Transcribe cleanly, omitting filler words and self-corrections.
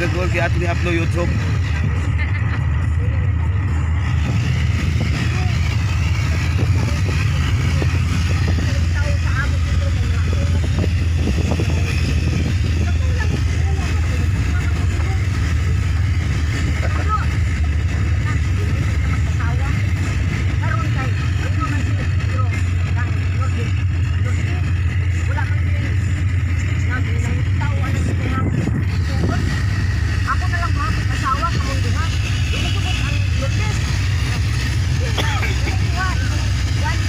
gagawin kaya ato ni-upload YouTube. Ako na lang mahapit asawa sa mundo ha. Inusugot ang Lourdes. Yan,